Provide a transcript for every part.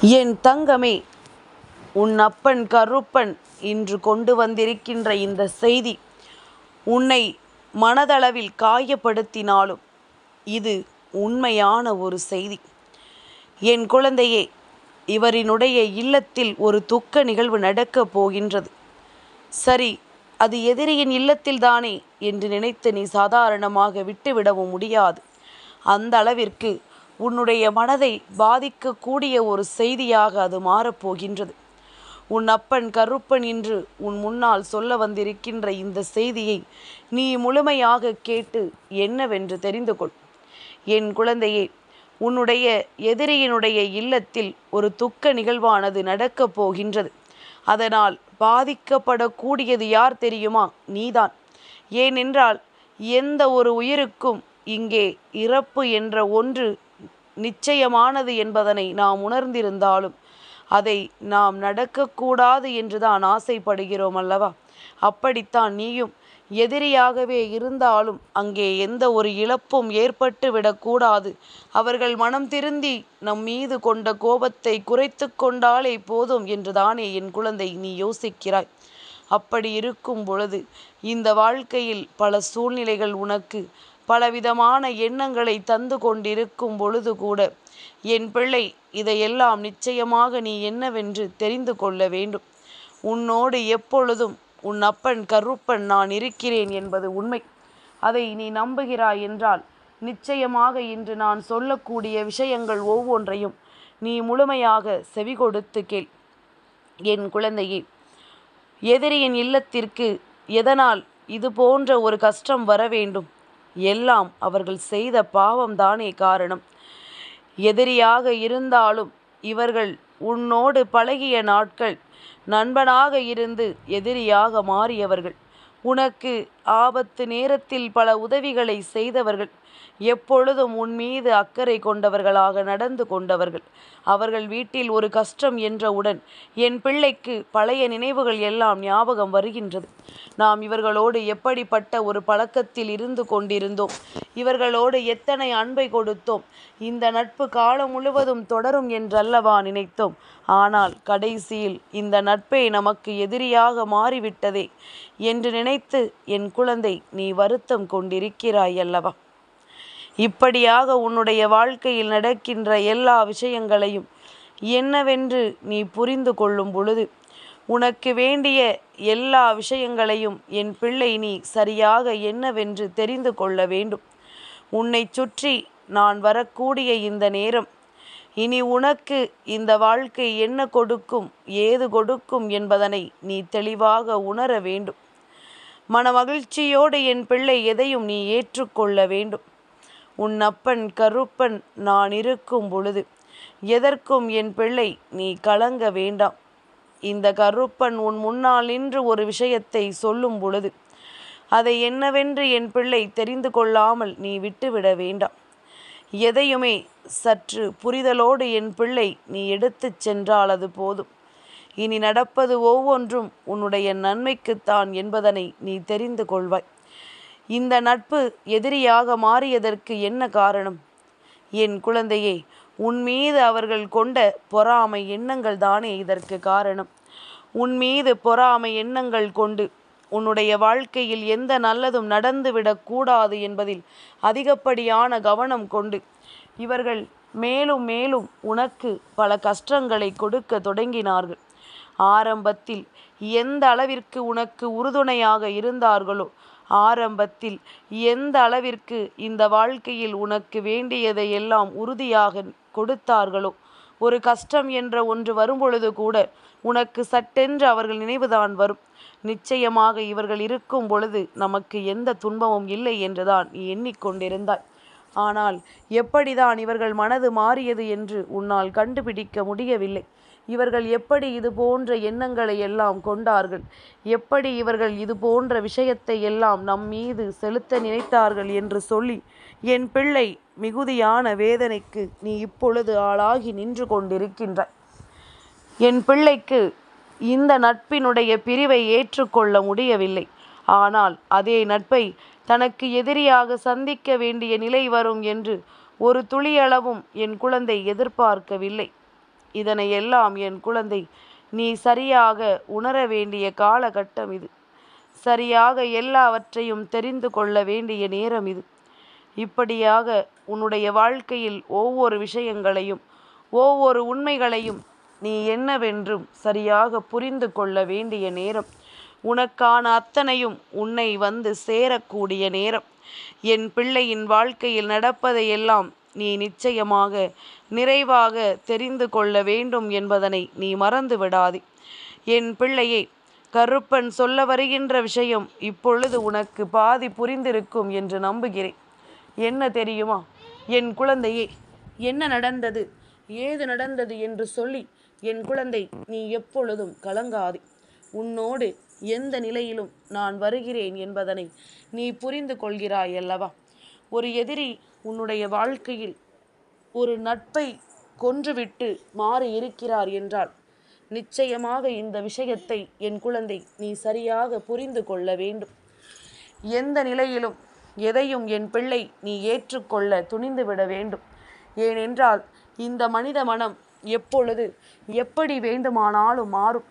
என் தங்கமே, உன் அப்பன் கருப்பன் இன்று கொண்டு வந்திருக்கின்ற இந்த செய்தி உன்னை மனதளவில் காயப்படுத்தினாலும் இது உண்மையான ஒரு செய்தி. என் குழந்தையே, இவரினுடைய இல்லத்தில் ஒரு துக்க நிகழ்வு நடக்கப் போகின்றது. சரி, அது எதிரியின் இல்லத்தில்தானே என்று நினைத்து நீ சாதாரணமாக விட்டுவிடவும் முடியாது. அந்த அளவிற்கு உன்னுடைய மனதை பாதிக்கக்கூடிய ஒரு செய்தியாக அது மாறப்போகின்றது. உன் அப்பன் கருப்பன் இன்று உன் முன்னால் சொல்ல வந்திருக்கின்ற இந்த செய்தியை நீ முழுமையாக கேட்டு என்னவென்று தெரிந்து கொள். என் குழந்தையே, உன்னுடைய எதிரியினுடைய இல்லத்தில் ஒரு துக்க நிகழ்வானது நடக்கப் போகின்றது. அதனால் பாதிக்கப்படக்கூடியது யார் தெரியுமா? நீதான். ஏனென்றால் எந்த ஒரு உயிருக்கும் இங்கே இறப்பு என்ற ஒன்று நிச்சயமானது என்பதனை நாம் உணர்ந்திருந்தாலும் அதை நாம் நடக்கக்கூடாது என்றுதான் ஆசைப்படுகிறோம் அல்லவா? அப்படித்தான் நீயும் எதிரியாகவே இருந்தாலும் அங்கே எந்த ஒரு இழப்பும் ஏற்பட்டு விடக்கூடாது, அவர்கள் மனம் திருந்தி நம் மீது கொண்ட கோபத்தை குறைத்து கொண்டாலே போதும் என்றுதானே என் குழந்தை நீ யோசிக்கிறாய். அப்படி இருக்கும் பொழுது இந்த வாழ்க்கையில் பல சூழ்நிலைகள் உனக்கு பலவிதமான எண்ணங்களை தந்து கொண்டிருக்கும் பொழுது கூட என் பிள்ளை, இதையெல்லாம் நிச்சயமாக நீ என்னவென்று தெரிந்து கொள்ள வேண்டும். உன்னோடு எப்பொழுதும் உன் அப்பன் கருப்பன் நான் இருக்கிறேன் என்பது உண்மை. அதை நீ நம்புகிறாய் என்றால் நிச்சயமாக இன்று நான் சொல்லக்கூடிய விஷயங்கள் ஒவ்வொன்றையும் நீ முழுமையாக செவி கொடுத்து கேள். என் குழந்தையே, எதிரியின் இல்லத்திற்கு எதனால் இது போன்ற ஒரு கஷ்டம் வர வேண்டும்? எல்லாம் அவர்கள் செய்த பாவம்தானே காரணம். எதிரியாக இருந்தாலும் இவர்கள் உன்னோடு பழகிய நாட்கள் நண்பனாக இருந்து எதிரியாக மாறியவர்கள், உனக்கு ஆபத்து நேரத்தில் பல உதவிகளை செய்தவர்கள், எப்பொழுதும் உன் மீது அக்கறை கொண்டவர்களாக நடந்து கொண்டவர்கள். அவர்கள் வீட்டில் ஒரு கஷ்டம் என்றவுடன் என் பிள்ளைக்கு பழைய நினைவுகள் எல்லாம் ஞாபகம் வருகின்றது. நாம் இவர்களோடு எப்படிப்பட்ட ஒரு பழக்கத்தில் இருந்து கொண்டிருந்தோம், இவர்களோடு எத்தனை அன்பை கொடுத்தோம், இந்த நட்பு காலம் முழுவதும் தொடரும் என்றல்லவா நினைத்தோம். ஆனால் கடைசியில் இந்த நட்பே நமக்கு எதிரியாக மாறிவிட்டதே என்று நினைத்து என் குழந்தை நீ வருத்தம் கொண்டிருக்கிறாய் அல்லவா? இப்படியாக உன்னுடைய வாழ்க்கையில் நடக்கின்ற எல்லா விஷயங்களையும் என்னவென்று நீ புரிந்து கொள்ளும் பொழுது உனக்கு வேண்டிய எல்லா விஷயங்களையும் என் பிள்ளை நீ சரியாக என்னவென்று தெரிந்து கொள்ள வேண்டும். உன்னை சுற்றி நான் வரக்கூடிய இந்த நேரம் இனி உனக்கு இந்த வாழ்க்கை என்ன கொடுக்கும், ஏது கொடுக்கும் என்பதனை நீ தெளிவாக உணர வேண்டும். மனமகிழ்ச்சியோடு என் பிள்ளை எதையும் நீ ஏற்றுக்கொள்ள வேண்டும். உன் அப்பன் கருப்பன் நான் இருக்கும் பொழுது எதற்கும் என் பிள்ளை நீ கலங்க வேண்டாம். இந்த கருப்பன் உன் முன்னால் நின்று ஒரு விஷயத்தை சொல்லும் பொழுது அதை என்னவென்று என் பிள்ளை தெரிந்து கொள்ளாமல் நீ விட்டுவிட வேண்டாம். எதையுமே சற்று புரிதலோடு என் பிள்ளை நீ எடுத்துச் சென்றால் அது போதும். இனி நடப்பது ஒவ்வொன்றும் உன்னுடைய நன்மைக்குத்தான் என்பதனை நீ தெரிந்து கொள்வாய். இந்த நட்பு எதிரியாக மாறியதற்கு என்ன காரணம்? என் குழந்தையே, உன் மீது அவர்கள் கொண்ட பொறாமை எண்ணங்கள் தானே இதற்கு காரணம். உன் மீது பொறாமை எண்ணங்கள் கொண்டு உன்னுடைய வாழ்க்கையில் எந்த நல்லதும் நடந்துவிடக்கூடாது என்பதில் அதிகப்படியான கவனம் கொண்டு இவர்கள் மேலும் மேலும் உனக்கு பல கஷ்டங்களை கொடுக்க தொடங்கினார்கள். ஆரம்பத்தில் எந்த அளவிற்கு உனக்கு உறுதுணையாக இருந்தார்களோ, ஆரம்பத்தில் எந்த அளவிற்கு இந்த வாழ்க்கையில் உனக்கு வேண்டியதை எல்லாம் உறுதியாக கொடுத்தார்களோ, ஒரு கஷ்டம் என்ற ஒன்று வரும்பொழுது கூட உனக்கு சட்டென்று அவர்கள் நினைவுதான் வரும். நிச்சயமாக இவர்கள் இருக்கும் பொழுது நமக்கு எந்த துன்பமும் இல்லை என்றுதான் நீ எண்ணிக்கொண்டிருந்தாய். ஆனால் எப்படிதான் இவர்கள் மனது மாறியது என்று உன்னால் கண்டுபிடிக்க முடியவில்லை. இவர்கள் எப்படி இது போன்ற எண்ணங்களை எல்லாம் கொண்டார்கள், எப்படி இவர்கள் இது போன்ற விஷயத்தை எல்லாம் நம் மீது செலுத்த நினைத்தார்கள் என்று சொல்லி என் பிள்ளை மிகுதியான வேதனைக்கு நீ இப்பொழுது ஆளாகி நின்று கொண்டிருக்கின்றாய். என் பிள்ளைக்கு இந்த நட்பினுடைய பிரிவை ஏற்றுக்கொள்ள முடியவில்லை. ஆனால் அதே நட்பை தனக்கு எதிரியாக சந்திக்க வேண்டிய நிலை வரும் என்று ஒரு துளியளவும் என் குழந்தை எதிர்பார்க்கவில்லை. இதனை எல்லாம் என் குழந்தை நீ சரியாக உணர வேண்டிய காலகட்டம் இது. சரியாக எல்லாவற்றையும் தெரிந்து கொள்ள வேண்டிய நேரம் இது. இப்படியாக உன்னுடைய வாழ்க்கையில் ஒவ்வொரு விஷயங்களையும் ஒவ்வொரு உண்மைகளையும் நீ என்னவென்றும் சரியாக புரிந்து கொள்ள வேண்டிய நேரம். உனக்கான அத்தனையும் உன்னை வந்து சேரக்கூடிய நேரம். என் பிள்ளையின் வாழ்க்கையில் நடப்பதையெல்லாம் நீ நிச்சயமாக நிறைவாக தெரிந்து கொள்ள வேண்டும் என்பதனை நீ மறந்து விடாதே. என் பிள்ளையே, கருப்பன் சொல்ல வருகின்ற விஷயம் இப்பொழுது உனக்கு பாதி புரிந்திருக்கும் என்று நம்புகிறேன். என்ன தெரியுமா என் குழந்தையே, என்ன நடந்தது, ஏது நடந்தது என்று சொல்லி என் குழந்தை நீ எப்பொழுதும் கலங்காதே. உன்னோடு எந்த நிலையிலும் நான் வருகிறேன் என்பதனை நீ புரிந்து கொள்கிறாய் அல்லவா? ஒரு எதிரி உன்னுடைய வாழ்க்கையில் ஒரு நட்பை கொன்றுவிட்டு மாறி இருக்கிறார் என்றால் நிச்சயமாக இந்த விஷயத்தை என் குழந்தை நீ சரியாக புரிந்து கொள்ள வேண்டும். எந்த நிலையிலும் எதையும் என் பிள்ளை நீ ஏற்றுக்கொள்ள துணிந்து விட வேண்டும். ஏனென்றால் இந்த மனித மனம் எப்பொழுது எப்படி வேண்டுமானாலும் மாறும்.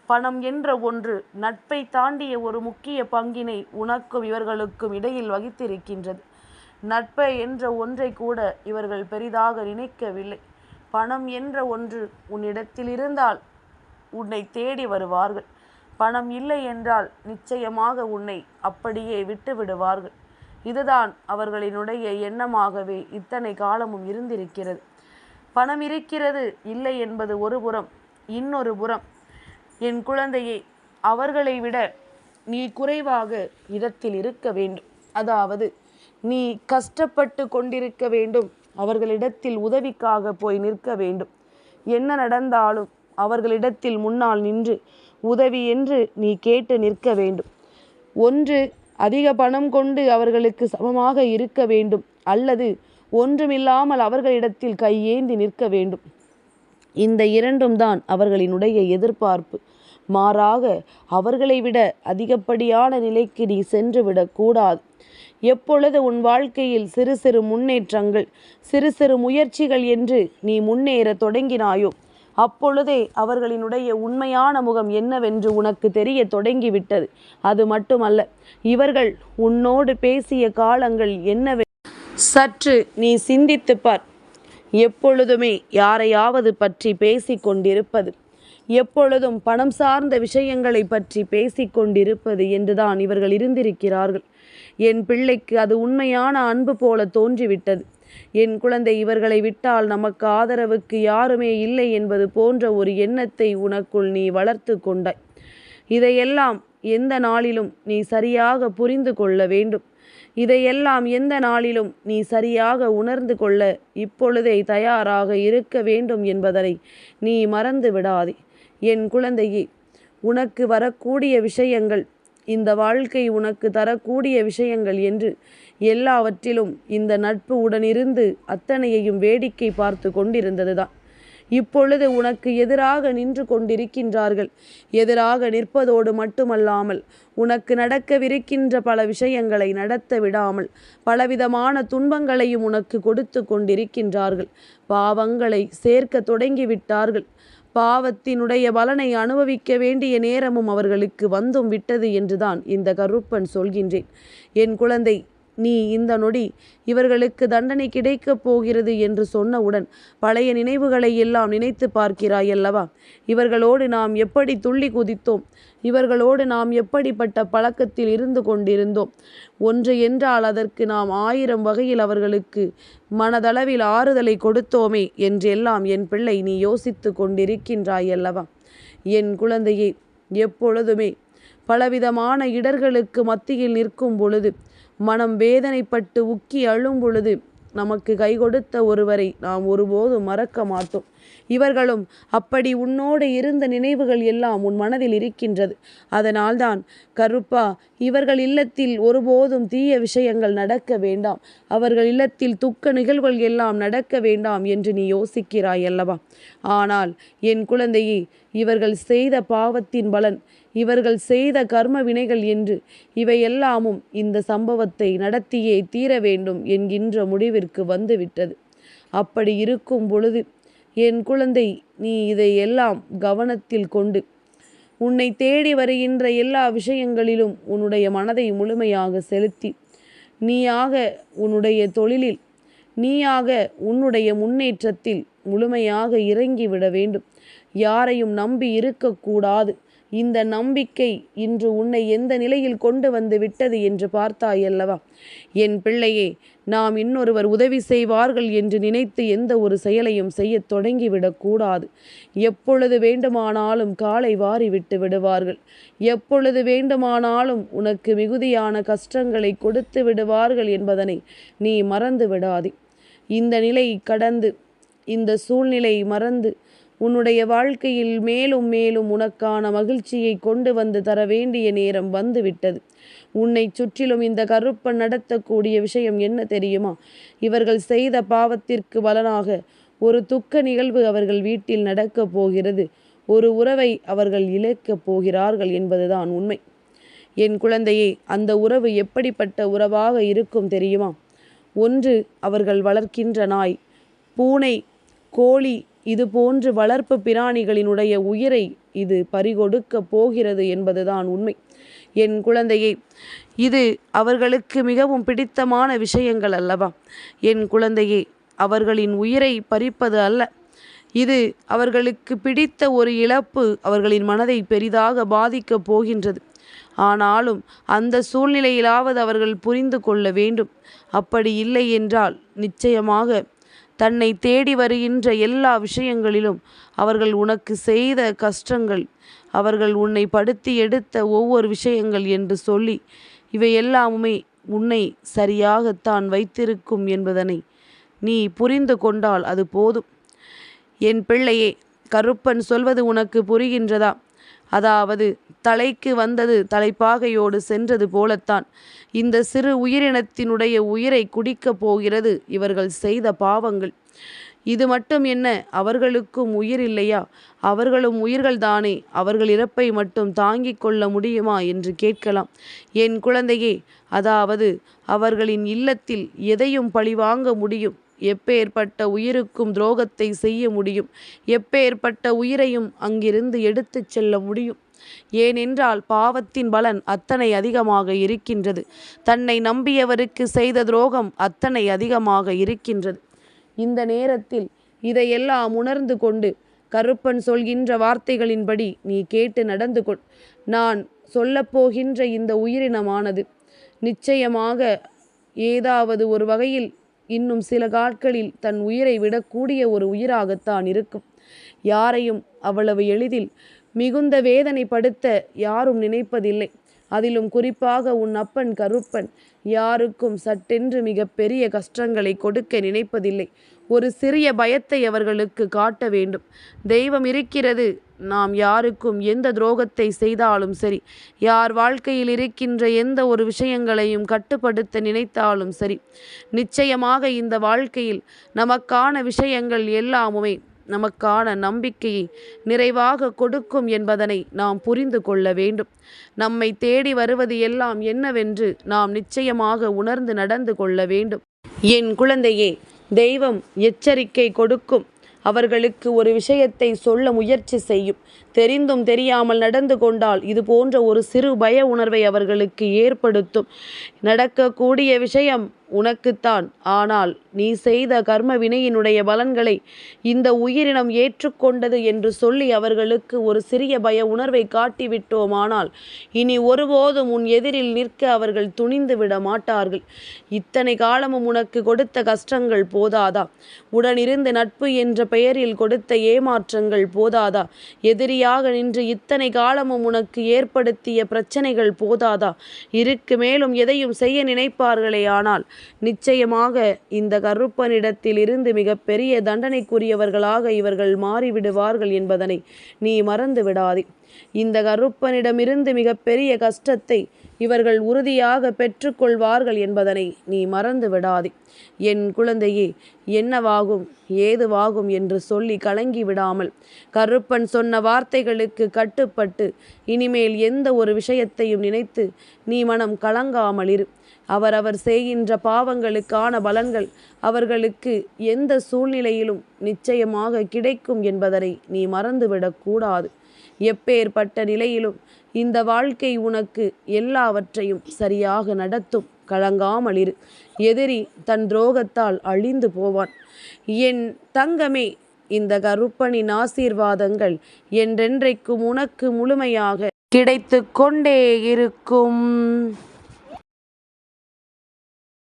பணம் என்ற ஒன்று நட்பை தாண்டிய ஒரு முக்கிய பங்கினை உனக்கும் இவர்களுக்கும் இடையில் வகித்திருக்கின்றது. நட்பை என்ற ஒன்றை கூட இவர்கள் பெரிதாக நினைக்கவில்லை. பணம் என்ற ஒன்று உன்னிடத்தில் இருந்தால் உன்னை தேடி வருவார்கள். பணம் இல்லை என்றால் நிச்சயமாக உன்னை அப்படியே விட்டு விடுவார்கள். இதுதான் அவர்களினுடைய எண்ணமாகவே இத்தனை காலமும் இருந்திருக்கிறது. பணம் இருக்கிறது இல்லை என்பது ஒரு புறம், இன்னொரு புறம் என் குழந்தையே, அவர்களை விட நீ குறைவாக இடத்தில் இருக்க வேண்டும். அதாவது நீ கஷ்டப்பட்டு கொண்டிருக்க வேண்டும். அவர்களிடத்தில் உதவிக்காக போய் நிற்க வேண்டும். என்ன நடந்தாலும் அவர்களிடத்தில் முன்னால் நின்று உதவி என்று நீ கேட்டு நிற்க வேண்டும். ஒன்று அதிக பணம் கொண்டு அவர்களுக்கு சமமாக இருக்க வேண்டும், அல்லது ஒன்றுமில்லாமல் அவர்களிடத்தில் கையேந்தி நிற்க வேண்டும். இந்த இரண்டும் தான் அவர்களினுடைய எதிர்பார்ப்பு. மாறாக அவர்களை விட அதிகப்படியான நிலைக்கு நீ சென்று விடக்கூடாது. எப்பொழுது உன் வாழ்க்கையில் சிறு சிறு முன்னேற்றங்கள், சிறு சிறு முயற்சிகள் என்று நீ முன்னேற தொடங்கினாயோ அப்பொழுதே அவர்களினுடைய உண்மையான முகம் என்னவென்று உனக்கு தெரிய தொடங்கிவிட்டது. அது மட்டுமல்ல, இவர்கள் உன்னோடு பேசிய காலங்கள் என்னவென்று சற்று நீ சிந்தித்து பார். எப்பொழுதுமே யாரையாவது பற்றி பேசி கொண்டிருப்பது, எப்பொழுதும் பணம் சார்ந்த விஷயங்களை பற்றி பேசி கொண்டிருப்பது என்றுதான் இவர்கள் இருந்திருக்கிறார்கள். என் பிள்ளைக்கு அது உண்மையான அன்பு போல தோன்றிவிட்டது. என் குழந்தை, இவர்களை விட்டால் நமக்கு ஆதரவுக்கு யாருமே இல்லை என்பது போன்ற ஒரு எண்ணத்தை உனக்குள் நீ வளர்த்து கொண்டாய். இதையெல்லாம் எந்த நாளிலும் நீ சரியாக புரிந்து கொள்ள வேண்டும். இதையெல்லாம் எந்த நாளிலும் நீ சரியாக உணர்ந்து கொள்ள இப்பொழுதே தயாராக இருக்க வேண்டும் என்பதனை நீ மறந்து விடாதே. என் குழந்தையே, உனக்கு வரக்கூடிய விஷயங்கள், இந்த வாழ்க்கை உனக்கு தரக்கூடிய விஷயங்கள் என்று எல்லாவற்றிலும் இந்த நட்பு உடனிருந்து அத்தனையையும் வேடிக்கை பார்த்து கொண்டிருந்ததுதான். இப்பொழுது உனக்கு எதிராக நின்று கொண்டிருக்கின்றார்கள். எதிராக நிற்பதோடு மட்டுமல்லாமல் உனக்கு நடக்கவிருக்கின்ற பல விஷயங்களை நடத்த விடாமல் பலவிதமான துன்பங்களையும் உனக்கு கொடுத்து கொண்டிருக்கின்றார்கள். பாவங்களை சேர்க்க தொடங்கிவிட்டார்கள். பாவத்தினுடைய பலனை அனுபவிக்க வேண்டிய நேரமும் அவர்களுக்கு வந்தும் விட்டது என்றுதான் இந்த கருப்பன் சொல்கின்றேன். என் குழந்தை, நீ இந்த நொடி இவர்களுக்கு தண்டனை கிடைக்கப் போகிறது என்று சொன்னவுடன் பழைய நினைவுகளை எல்லாம் நினைத்து பார்க்கிறாய் அல்லவா? இவர்களோடு நாம் எப்படி துள்ளி குதித்தோம், இவர்களோடு நாம் எப்படிப்பட்ட பழக்கத்தில் இருந்து கொண்டிருந்தோம். ஒன்று என்றால் அதற்கு நாம் 1000 வகையில் அவர்களுக்கு மனதளவில் ஆறுதலை கொடுத்தோமே என்றெல்லாம் என் பிள்ளை நீ யோசித்து கொண்டிருக்கின்றாய் அல்லவா? என் குழந்தையே, எப்பொழுதுமே பலவிதமான இடர்களுக்கு மத்தியில் நிற்கும் பொழுது, மனம் வேதனைப்பட்டு உக்கி அழும் பொழுது நமக்கு கை கொடுத்த ஒருவரை நாம் ஒருபோதும் மறக்க மாட்டோம். இவர்களும் அப்படி உன்னோடு இருந்த நினைவுகள் எல்லாம் உன் மனதில் இருக்கின்றது. அதனால்தான் கருப்பா, இவர்கள் இல்லத்தில் ஒருபோதும் தீய விஷயங்கள் நடக்க வேண்டாம், அவர்கள் இல்லத்தில் துக்க நிகழ்வுகள் எல்லாம் நடக்க வேண்டாம் என்று நீ யோசிக்கிறாய் அல்லவா? ஆனால் என் குழந்தையே, இவர்கள் செய்த பாவத்தின் பலன், இவர்கள் செய்த கர்ம வினைகள் என்று இவையெல்லாமும் இந்த சம்பவத்தை நடத்தியே தீர வேண்டும் என்கின்ற முடிவிற்கு வந்துவிட்டது. அப்படி இருக்கும் பொழுது என் குழந்தை, நீ இதையெல்லாம் கவனத்தில் கொண்டு உன்னை தேடி வருகின்ற எல்லா விஷயங்களிலும் உன்னுடைய மனதை முழுமையாக செலுத்தி, நீயாக உன்னுடைய தொழிலில், நீயாக உன்னுடைய முன்னேற்றத்தில் முழுமையாக இறங்கிவிட வேண்டும். யாரையும் நம்பி இருக்கக்கூடாது. இந்த நம்பிக்கை இன்று உன்னை எந்த நிலையில் கொண்டு வந்து விட்டது என்று பார்த்தாயல்லவா? என் பிள்ளையே, நாம் இன்னொருவர் உதவி செய்வார்கள் என்று நினைத்து எந்த ஒரு செயலையும் செய்ய தொடங்கிவிடக்கூடாது. எப்பொழுது வேண்டுமானாலும் காலை வாரி விட்டு விடுவார்கள். எப்பொழுது வேண்டுமானாலும் உனக்கு மிகுதியான கஷ்டங்களை கொடுத்து விடுவார்கள் என்பதனை நீ மறந்து விடாதே. இந்த நிலை கடந்து, இந்த சூழ்நிலை மறந்து, உன்னுடைய வாழ்க்கையில் மேலும் மேலும் உனக்கான மகிழ்ச்சியை கொண்டு வந்து தர வேண்டிய நேரம் வந்துவிட்டது. உன்னை சுற்றிலும் இந்த கருப்பன் நடத்தக்கூடிய விஷயம் என்ன தெரியுமா? இவர்கள் செய்த பாவத்திற்கு பலனாக ஒரு துக்க நிகழ்வு அவர்கள் வீட்டில் நடக்கப் போகிறது. ஒரு உறவை அவர்கள் இழக்கப் போகிறார்கள் என்பதுதான் உண்மை. என் குழந்தையே, அந்த உறவு எப்படிப்பட்ட உறவாக இருக்கும் தெரியுமா? ஒன்று, அவர்கள் வளர்க்கின்ற நாய், பூனை, கோழி, இது போன்று வளர்ப்பு பிராணிகளினுடைய உயிரை இது பறிகொடுக்க போகிறது என்பதுதான் உண்மை. என் குழந்தையே, இது அவர்களுக்கு மிகவும் பிடித்தமான விஷயங்கள் அல்லவா? என் குழந்தையே, அவர்களின் உயிரை பறிப்பது அல்ல, இது அவர்களுக்கு பிடித்த ஒரு இழப்பு அவர்களின் மனதை பெரிதாக பாதிக்கப் போகின்றது. ஆனாலும் அந்த சூழ்நிலையிலாவது அவர்கள் புரிந்து கொள்ள வேண்டும். அப்படி இல்லை என்றால் நிச்சயமாக தன்னை தேடி வருகின்ற எல்லா விஷயங்களிலும் அவர்கள் உனக்கு செய்த கஷ்டங்கள், அவர்கள் உன்னை படுத்தி எடுத்த ஒவ்வொரு விஷயங்கள் என்று சொல்லி இவையெல்லாமுமே உன்னை சரியாகத்தான் வைத்திருக்கும் என்பதனை நீ புரிந்து கொண்டால் அது போதும். என் பிள்ளையே, கருப்பன் சொல்வது உனக்கு புரிகின்றதா? அதாவது தலைக்கு வந்தது தலைப்பாகையோடு சென்றது போலத்தான் இந்த சிறு உயிரினத்தினுடைய உயிரை குடிக்கப் போகிறது இவர்கள் செய்த பாவங்கள். இது மட்டும் என்ன, அவர்களுக்கும் உயிர் இல்லையா? அவர்களும் உயிர்கள்தானே. அவர்கள் இறப்பை மட்டும் தாங்கிக் கொள்ள முடியுமா என்று கேட்கலாம். என் குழந்தையே, அதாவது அவர்களின் இல்லத்தில் எதையும் பழிவாங்க முடியும். எப்பேற்பட்ட உயிருக்கும் துரோகத்தை செய்ய முடியும். எப்பேற்பட்ட உயிரையும் அங்கிருந்து எடுத்துச் செல்ல முடியும். ஏனென்றால் பாவத்தின் பலன் அத்தனை அதிகமாக இருக்கின்றது. தன்னை நம்பியவருக்கு செய்த துரோகம் அத்தனை அதிகமாக இருக்கின்றது. இந்த நேரத்தில் இதையெல்லாம் உணர்ந்து கொண்டு கருப்பன் சொல்கின்ற வார்த்தைகளின்படி நீ கேட்டு நடந்து கொள். நான் சொல்லப்போகின்ற இந்த உயிரினமானது நிச்சயமாக ஏதாவது ஒரு வகையில் இன்னும் சில நாட்களில் தன் உயிரை விடக்கூடிய ஒரு உயிராகத்தான் இருக்கும். யாரையும் அவ்வளவு எளிதில் மிகுந்த வேதனைப்படுத்த யாரும் நினைப்பதில்லை. அதிலும் குறிப்பாக உன் அப்பன் கருப்பன் யாருக்கும் சட்டென்று மிக பெரிய கஷ்டங்களை கொடுக்க நினைப்பதில்லை. ஒரு சிறிய பயத்தை அவர்களுக்கு காட்ட வேண்டும். தெய்வம் இருக்கிறது. நாம் யாருக்கும் எந்த துரோகத்தை செய்தாலும் சரி, யார் வாழ்க்கையில் இருக்கின்ற எந்த ஒரு விஷயங்களையும் கட்டுப்படுத்த நினைத்தாலும் சரி, நிச்சயமாக இந்த வாழ்க்கையில் நமக்கான விஷயங்கள் எல்லாமுமே நமக்கான நம்பிக்கையை நிறைவாக கொடுக்கும் என்பதனை நாம் புரிந்து கொள்ள வேண்டும். நம்மை தேடி வருவது எல்லாம் என்னவென்று நாம் நிச்சயமாக உணர்ந்து நடந்து கொள்ள வேண்டும். என் குழந்தையே, தெய்வம் எச்சரிக்கை கொடுக்கும். அவர்களுக்கு ஒரு விஷயத்தை சொல்ல முயற்சி செய்யும். தெரிந்தும் தெரியாமல் நடந்து கொண்டால் இது போன்ற ஒரு சிறு பய உணர்வை அவர்களுக்கு ஏற்படுத்தும். நடக்கக்கூடிய விஷயம் உனக்குத்தான். ஆனால் நீ செய்த கர்ம வினையினுடைய பலன்களை இந்த உயிரினம் ஏற்றுக்கொண்டது என்று சொல்லி அவர்களுக்கு ஒரு சிறிய பய உணர்வை காட்டிவிட்டோமானால் இனி ஒருபோதும் உன் எதிரில் நிற்க அவர்கள் துணிந்து விட மாட்டார்கள். இத்தனை காலமும் உனக்கு கொடுத்த கஷ்டங்கள் போதாதா? உடனிருந்து நட்பு என்ற பெயரில் கொடுத்த ஏமாற்றங்கள் போதாதா? எதிரியாக நின்று இத்தனை காலமும் உனக்கு ஏற்படுத்திய பிரச்சனைகள் போதாதா? இருக்கு மேலும் எதையும் செய்ய நினைப்பார்களே, ஆனால் நிச்சயமாக இந்த கருப்பனிடத்தில் இருந்து மிகப்பெரிய தண்டனைக்குரியவர்களாக இவர்கள் மாறிவிடுவார்கள் என்பதனை நீ மறந்து விடாதே. இந்த கருப்பனிடமிருந்து மிகப்பெரிய கஷ்டத்தை இவர்கள் உறுதியாக பெற்றுக்கொள்வார்கள் என்பதனை நீ மறந்து விடாதே. என் குழந்தையே, என்னவாகும் ஏதுவாகும் என்று சொல்லி கலங்கி விடாமல் கருப்பன் சொன்ன வார்த்தைகளுக்கு கட்டுப்பட்டு இனிமேல் எந்த ஒரு விஷயத்தையும் நினைத்து நீ மனம் கலங்காமல் இரு. அவரவர் செய்கின்ற பாவங்களுக்கான பலன்கள் அவர்களுக்கு எந்த சூழ்நிலையிலும் நிச்சயமாக கிடைக்கும் என்பதனை நீ மறந்துவிடக்கூடாது. எப்பேற்பட்ட நிலையிலும் இந்த வாழ்க்கை உனக்கு எல்லாவற்றையும் சரியாக நடத்தும். கலங்காமல் இரு. எதிரி தன் துரோகத்தால் அழிந்து போவான். என் தங்கமே, இந்த கருப்பனின் ஆசீர்வாதங்கள் என்றென்றைக்கும் உனக்கு முழுமையாக கிடைத்து கொண்டே இருக்கும்.